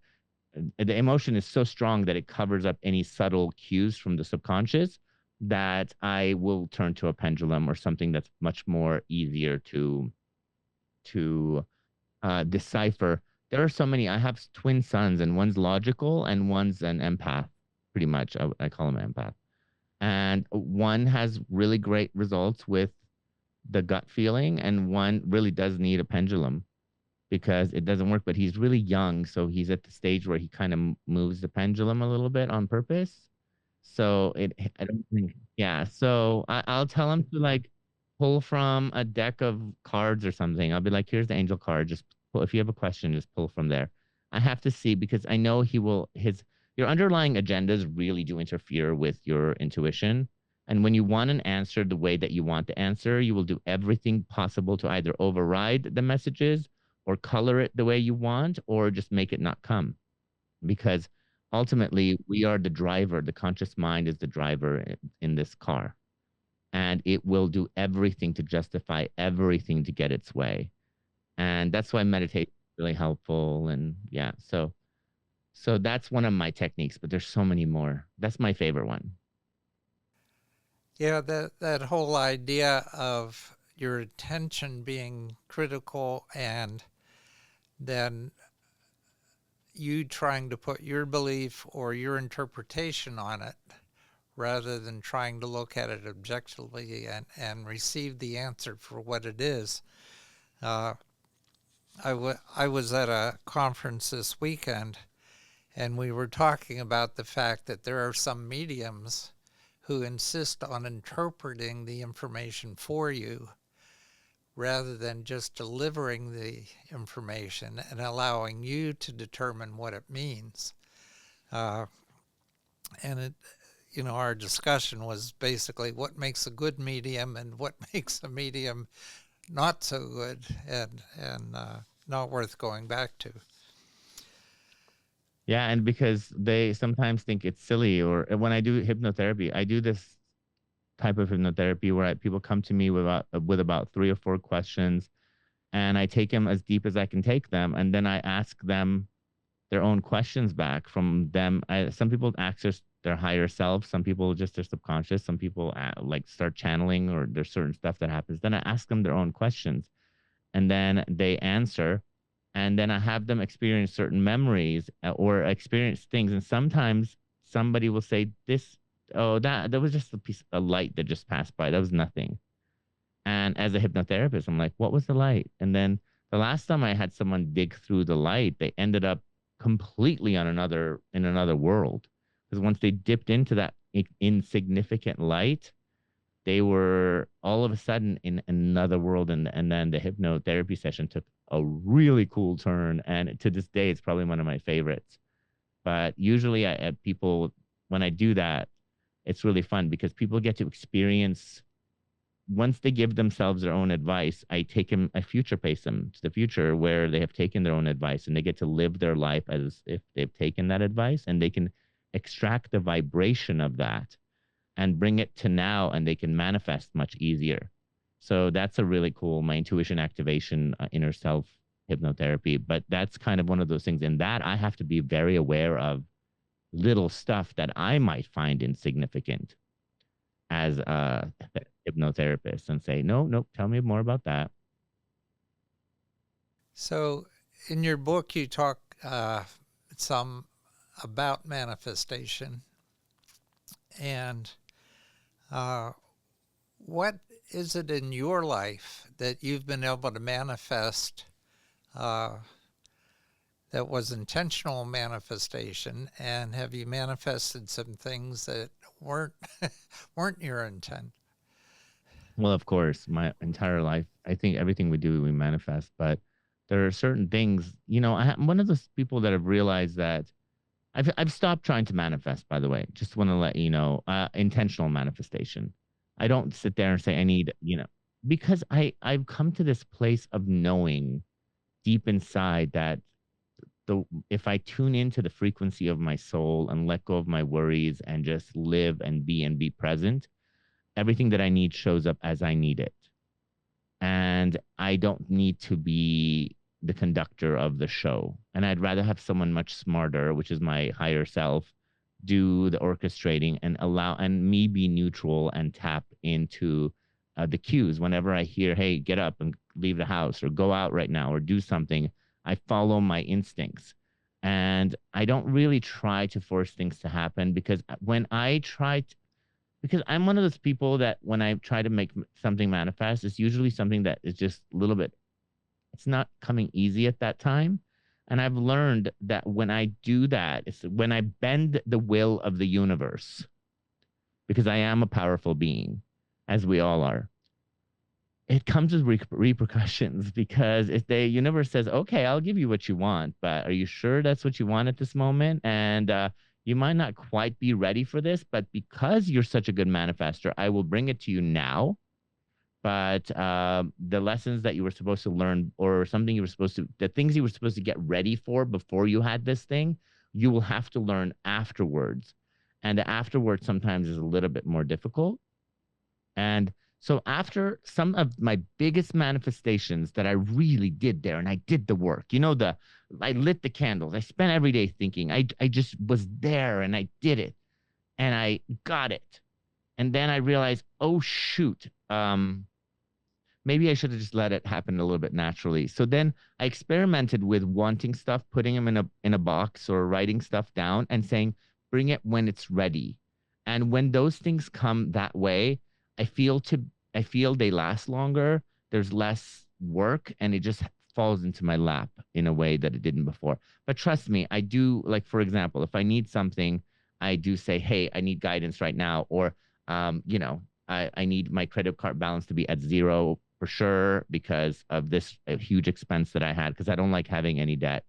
[SPEAKER 2] the emotion is so strong that it covers up any subtle cues from the subconscious, that I will turn to a pendulum or something that's much more easier to decipher. There are so many. I have twin sons, and one's logical and one's an empath. Pretty much, I call him an empath. And one has really great results with the gut feeling, and one really does need a pendulum because it doesn't work. But he's really young, so he's at the stage where he kind of moves the pendulum a little bit on purpose. So I don't think, yeah. So I'll tell him to like pull from a deck of cards or something. I'll be like, here's the angel card. Just pull, if you have a question, just pull from there. I have to see because I know he will. your underlying agendas really do interfere with your intuition. And when you want an answer the way that you want the answer, you will do everything possible to either override the messages or color it the way you want, or just make it not come. Because ultimately, we are the driver. The conscious mind is the driver in this car. And it will do everything to justify everything to get its way. And that's why meditation is really helpful. And yeah, so that's one of my techniques, but there's so many more. That's my favorite one.
[SPEAKER 1] Yeah, that whole idea of your attention being critical and then you trying to put your belief or your interpretation on it rather than trying to look at it objectively and receive the answer for what it is. I was at a conference this weekend and we were talking about the fact that there are some mediums who insist on interpreting the information for you rather than just delivering the information and allowing you to determine what it means. And it, our discussion was basically what makes a good medium and what makes a medium not so good and not worth going back to.
[SPEAKER 2] Yeah, and because they sometimes think it's silly, or when I do hypnotherapy, I do this type of hypnotherapy where people come to me with about 3 or 4 questions, and I take them as deep as I can take them, and then I ask them their own questions back from them. Some people access their higher self, some people just their subconscious, some people like start channeling, or there's certain stuff that happens. Then I ask them their own questions, and then they answer. And then I have them experience certain memories or experience things. And sometimes somebody will say, that was just a piece of light that just passed by. That was nothing. And as a hypnotherapist, I'm like, what was the light? And then the last time I had someone dig through the light, they ended up completely in another world. Because once they dipped into that insignificant light, they were all of a sudden in another world. And then the hypnotherapy session took a really cool turn. And to this day, it's probably one of my favorites. But usually people, when I do that, it's really fun because people get to experience, once they give themselves their own advice, I future pace them to the future where they have taken their own advice and they get to live their life as if they've taken that advice, and they can extract the vibration of that and bring it to now, and they can manifest much easier. So that's a really cool, my intuition activation, inner self hypnotherapy. But that's kind of one of those things. In that, I have to be very aware of little stuff that I might find insignificant as a hypnotherapist and say, no, tell me more about that.
[SPEAKER 1] So in your book, you talk some about manifestation. And what is it in your life that you've been able to manifest that was intentional manifestation? And have you manifested some things that weren't your intent?
[SPEAKER 2] Well, of course, my entire life, I think everything we do, we manifest. But there are certain things, I'm one of those people that have realized that I've stopped trying to manifest, by the way. Just want to let you know, intentional manifestation. I don't sit there and say I need, because I've come to this place of knowing deep inside that if I tune into the frequency of my soul and let go of my worries and just live and be present, everything that I need shows up as I need it. And I don't need to be the conductor of the show. And I'd rather have someone much smarter, which is my higher self, do the orchestrating and me be neutral and tap into the cues. Whenever I hear, hey, get up and leave the house, or go out right now, or do something, I follow my instincts. And I don't really try to force things to happen, because because I'm one of those people that when I try to make something manifest, it's usually something that is just a little bit, it's not coming easy at that time. And I've learned that when I do that, it's when I bend the will of the universe, because I am a powerful being, as we all are, it comes with repercussions. Because if the universe says, okay, I'll give you what you want, but are you sure that's what you want at this moment? And You might not quite be ready for this, but because you're such a good manifester, I will bring it to you now. But the lessons that you were supposed to learn, or something you were supposed to, the things you were supposed to get ready for before you had this thing, you will have to learn afterwards. And the afterwards sometimes is a little bit more difficult. And so after some of my biggest manifestations that I really did there, and I did the work, I lit the candles. I spent every day thinking. I just was there and I did it and I got it. And then I realized, oh shoot, maybe I should have just let it happen a little bit naturally. So then I experimented with wanting stuff, putting them in a box or writing stuff down and saying, bring it when it's ready. And when those things come that way, I feel they last longer. There's less work and it just falls into my lap in a way that it didn't before. But trust me, I do, like, for example, if I need something, I do say, hey, I need guidance right now. Or, I need my credit card balance to be at zero for sure because of this huge expense that I had, because I don't like having any debt.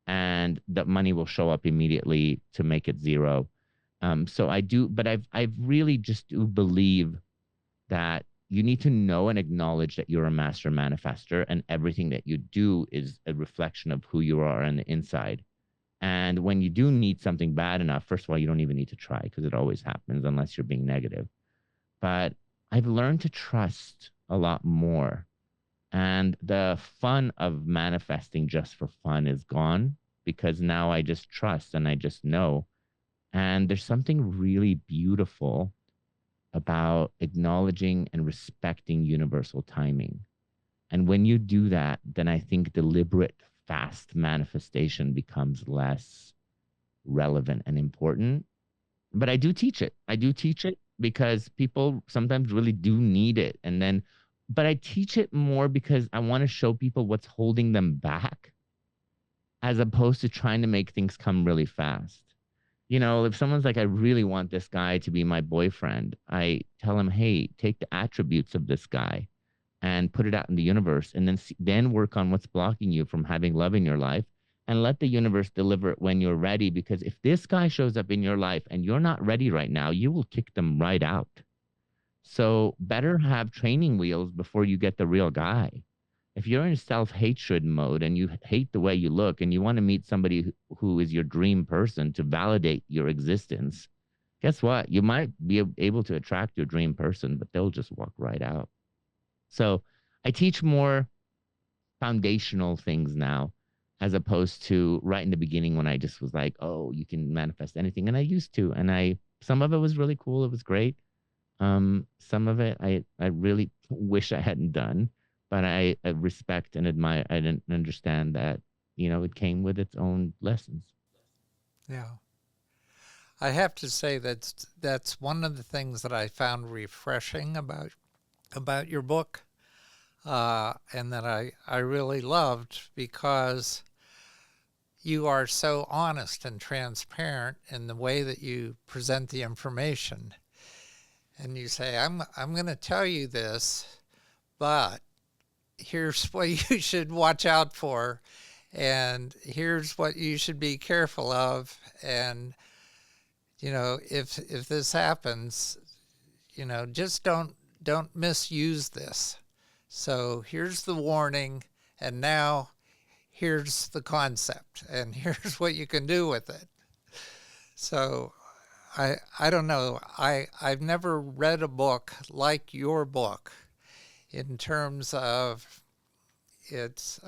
[SPEAKER 2] And the money will show up immediately to make it zero. So I do, but I've really just do believe that you need to know and acknowledge that you're a master manifester, and everything that you do is a reflection of who you are on the inside. And when you do need something bad enough, first of all, you don't even need to try, because it always happens unless you're being negative. But I've learned to trust a lot more. And the fun of manifesting just for fun is gone, because now I just trust and I just know. And there's something really beautiful about acknowledging and respecting universal timing. And when you do that, then I think deliberate, fast manifestation becomes less relevant and important. But I do teach it. I do teach it because people sometimes really do need it. But I teach it more because I want to show people what's holding them back, as opposed to trying to make things come really fast. If someone's like, I really want this guy to be my boyfriend, I tell him, hey, take the attributes of this guy and put it out in the universe, and then work on what's blocking you from having love in your life, and let the universe deliver it when you're ready. Because if this guy shows up in your life and you're not ready right now, you will kick them right out. So better have training wheels before you get the real guy. If you're in self-hatred mode and you hate the way you look and you want to meet somebody who is your dream person to validate your existence, guess what? You might be able to attract your dream person, but they'll just walk right out. So I teach more foundational things now, as opposed to right in the beginning when I just was like, oh, you can manifest anything. And I used to, and some of it was really cool. It was great. Some of it I really wish I hadn't done, but I respect and admire. I didn't understand that, it came with its own lessons.
[SPEAKER 1] Yeah. I have to say that's one of the things that I found refreshing about your book, and that I really loved, because you are so honest and transparent in the way that you present the information. And you say, I'm going to tell you this, but here's what you should watch out for, and here's what you should be careful of. And, if this happens, just don't misuse this. So here's the warning, and now here's the concept, and here's what you can do with it. So I don't know. I've never read a book like your book in terms of its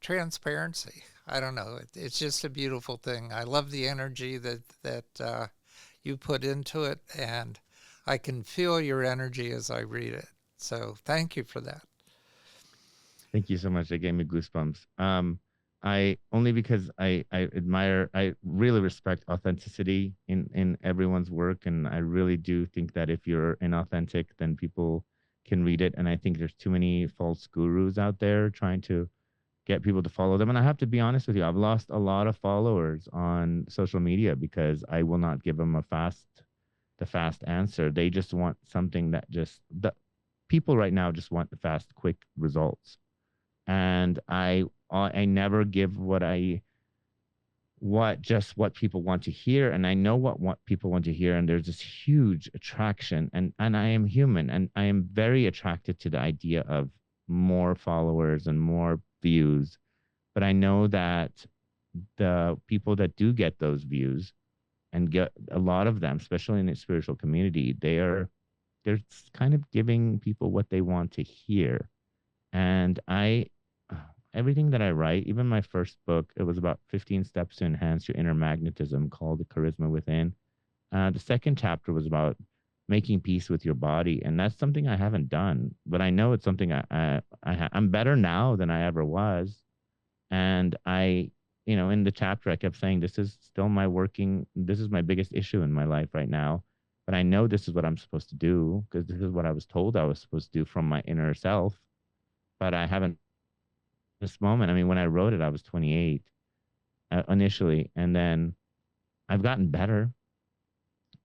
[SPEAKER 1] transparency. I don't know. It's just a beautiful thing. I love the energy that you put into it, and I can feel your energy as I read it. So thank you for that.
[SPEAKER 2] Thank you so much. That gave me goosebumps. I only because I admire, I really respect authenticity in everyone's work, and I really do think that if you're inauthentic, then people can read it. And I think there's too many false gurus out there trying to get people to follow them. And I have to be honest with you, I've lost a lot of followers on social media because I will not give them the fast answer. They just want something the people right now just want the fast, quick results. And I never give what I what people want to hear, and I know what people want to hear, and there's this huge attraction, and I am human, and I am very attracted to the idea of more followers and more views. But I know that the people that do get those views, and get a lot of them, especially in the spiritual community, they're kind of giving people what they want to hear. And everything that I write, even my first book, it was about 15 steps to enhance your inner magnetism, called The Charisma Within. The second chapter was about making peace with your body. And that's something I haven't done, but I know it's something I'm better now than I ever was. And in the chapter, I kept saying, this is my biggest issue in my life right now. But I know this is what I'm supposed to do, because this is what I was told I was supposed to do from my inner self. But I haven't, this moment. I mean, when I wrote it, I was 28 initially, and then I've gotten better,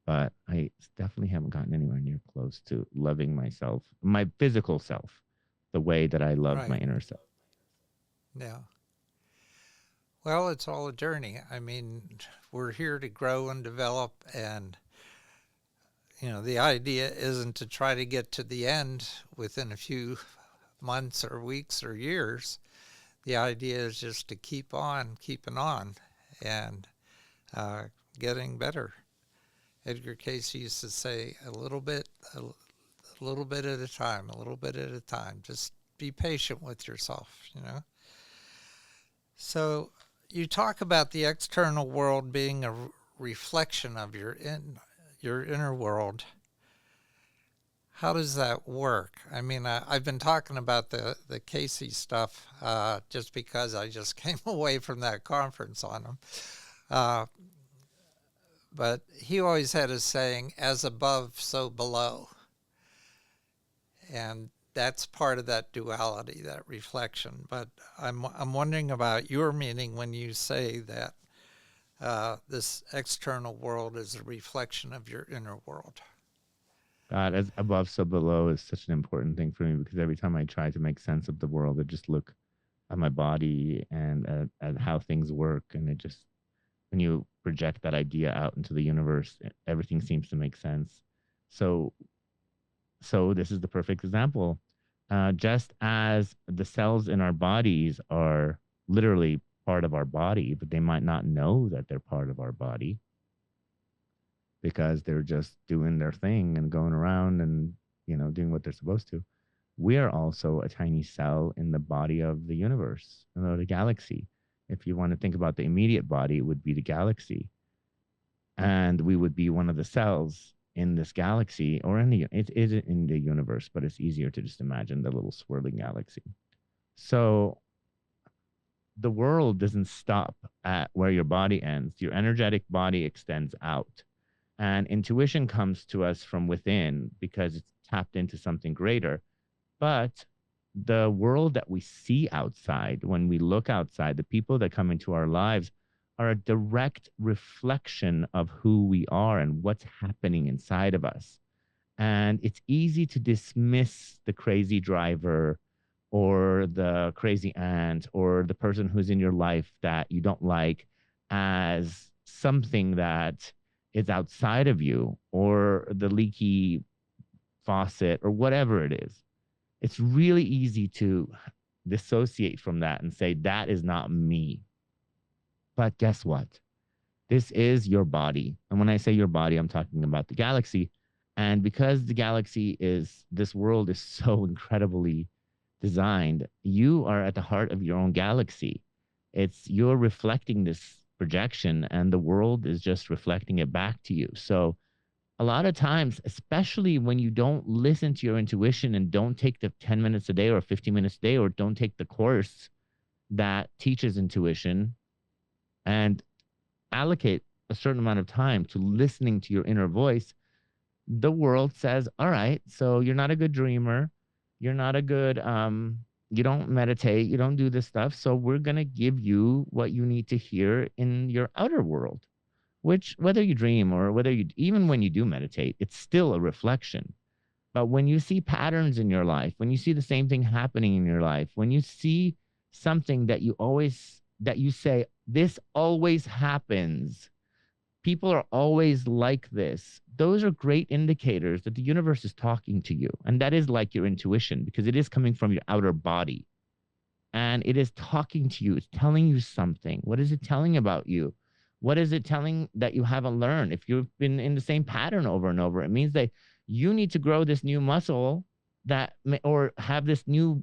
[SPEAKER 2] but I definitely haven't gotten anywhere near close to loving myself, my physical self, the way that I love my
[SPEAKER 1] Right.
[SPEAKER 2] inner self.
[SPEAKER 1] Yeah. Well, it's all a journey. I mean, we're here to grow and develop, and the idea isn't to try to get to the end within a few months or weeks or years. The idea is just to keep on keeping on and uh, getting better. Edgar Cayce used to say, a little bit at a time, a little bit at a time. Just be patient with yourself. So you talk about the external world being a reflection of your inner world. How does that work? I mean, I've been talking about the Cayce stuff just because I just came away from that conference on them. Uh, but he always had a saying, as above, so below. And that's part of that duality, that reflection. But I'm wondering about your meaning when you say that this external world is a reflection of your inner world.
[SPEAKER 2] God, as above, so below is such an important thing for me, because every time I try to make sense of the world, I just look at my body and at how things work. And it just, when you project that idea out into the universe, everything seems to make sense. So, so this is the perfect example. Just as the cells in our bodies are literally part of our body, but they might not know that they're part of our body, because they're just doing their thing and going around and doing what they're supposed to. We are also a tiny cell in the body of the universe, the galaxy. If you want to think about the immediate body, it would be the galaxy, and we would be one of the cells in this galaxy, or it is in the universe, but it's easier to just imagine the little swirling galaxy. So the world doesn't stop at where your body ends. Your energetic body extends out. And intuition comes to us from within because it's tapped into something greater. But the world that we see outside, when we look outside, the people that come into our lives are a direct reflection of who we are and what's happening inside of us. And it's easy to dismiss the crazy driver or the crazy aunt or the person who's in your life that you don't like as something that is outside of you, or the leaky faucet, or whatever it is. It's really easy to dissociate from that and say, that is not me. But guess what? This is your body. And when I say your body, I'm talking about the galaxy. And because the galaxy this world is so incredibly designed, you are at the heart of your own galaxy. You're reflecting this projection, and the world is just reflecting it back to you. So a lot of times, especially when you don't listen to your intuition and don't take the 10 minutes a day or 15 minutes a day, or don't take the course that teaches intuition and allocate a certain amount of time to listening to your inner voice, the world says, all right, so you're not a good dreamer. You're not a good, you don't meditate. You don't do this stuff. So we're going to give you what you need to hear in your outer world, which, whether you dream or even when you do meditate, it's still a reflection. But when you see patterns in your life, when you see the same thing happening in your life, when you see something that you always that you say, this always happens, people are always like this, those are great indicators that the universe is talking to you. And that is like your intuition, because it is coming from your outer body and it is talking to you. It's telling you something. What is it telling about you? What is it telling that you haven't learned? If you've been in the same pattern over and over, it means that you need to grow this new muscle that, or have this new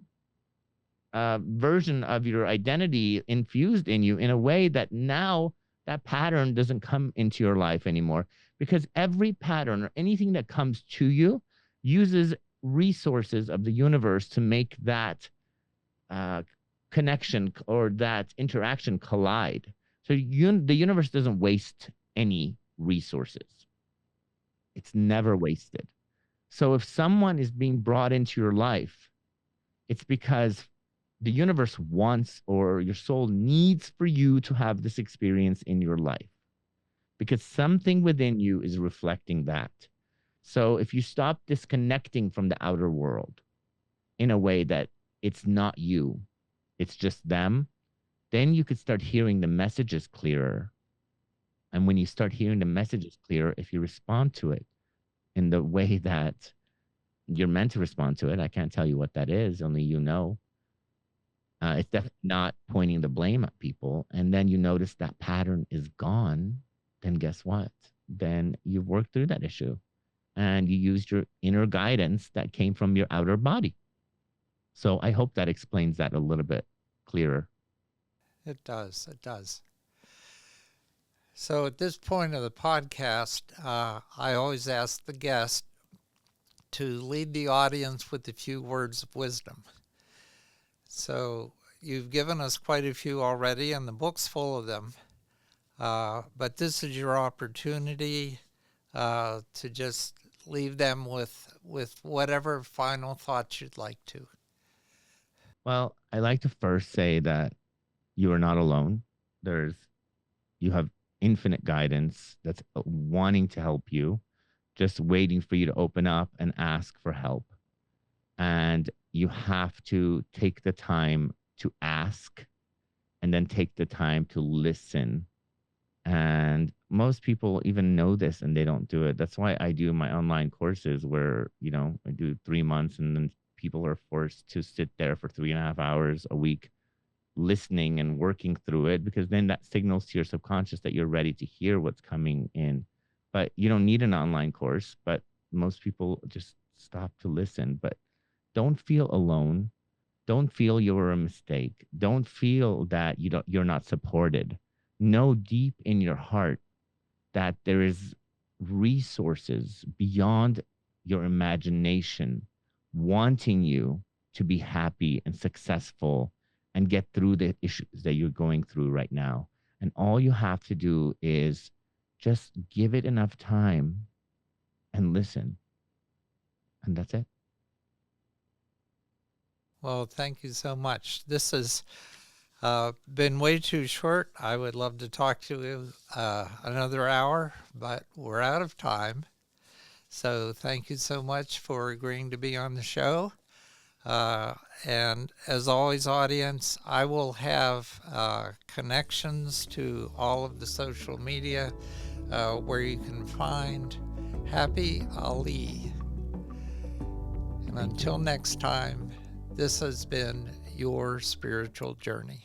[SPEAKER 2] version of your identity infused in you in a way that now that pattern doesn't come into your life anymore. Because every pattern or anything that comes to you uses resources of the universe to make that connection or that interaction collide. So the universe doesn't waste any resources. It's never wasted. So if someone is being brought into your life, it's because the universe wants, or your soul needs, for you to have this experience in your life, because something within you is reflecting that. So if you stop disconnecting from the outer world in a way that it's not you, it's just them, then you could start hearing the messages clearer. And when you start hearing the messages clearer, if you respond to it in the way that you're meant to respond to it, I can't tell you what that is, only you know. It's definitely not pointing the blame at people. And then you notice that pattern is gone. Then guess what? Then you've worked through that issue and you used your inner guidance that came from your outer body. So I hope that explains that a little bit clearer.
[SPEAKER 1] It does. It does. So at this point of the podcast, I always ask the guest to lead the audience with a few words of wisdom. So you've given us quite a few already, and the book's full of them. But this is your opportunity to just leave them with whatever final thoughts you'd like to.
[SPEAKER 2] Well, I like to first say that you are not alone. You have infinite guidance that's wanting to help you, just waiting for you to open up and ask for help. And you have to take the time to ask and then take the time to listen. And most people even know this and they don't do it. That's why I do my online courses where, I do 3 months and then people are forced to sit there for 3.5 hours a week listening and working through it, because then that signals to your subconscious that you're ready to hear what's coming in. But you don't need an online course, but most people just stop to listen. But don't feel alone. Don't feel you're a mistake. Don't feel that you're not supported. Know deep in your heart that there is resources beyond your imagination wanting you to be happy and successful and get through the issues that you're going through right now. And all you have to do is just give it enough time and listen. And that's it.
[SPEAKER 1] Well, thank you so much. This has been way too short. I would love to talk to you another hour, but we're out of time. So thank you so much for agreeing to be on the show. And as always, audience, I will have connections to all of the social media where you can find Happy Ali. And until next time, this has been your spiritual journey.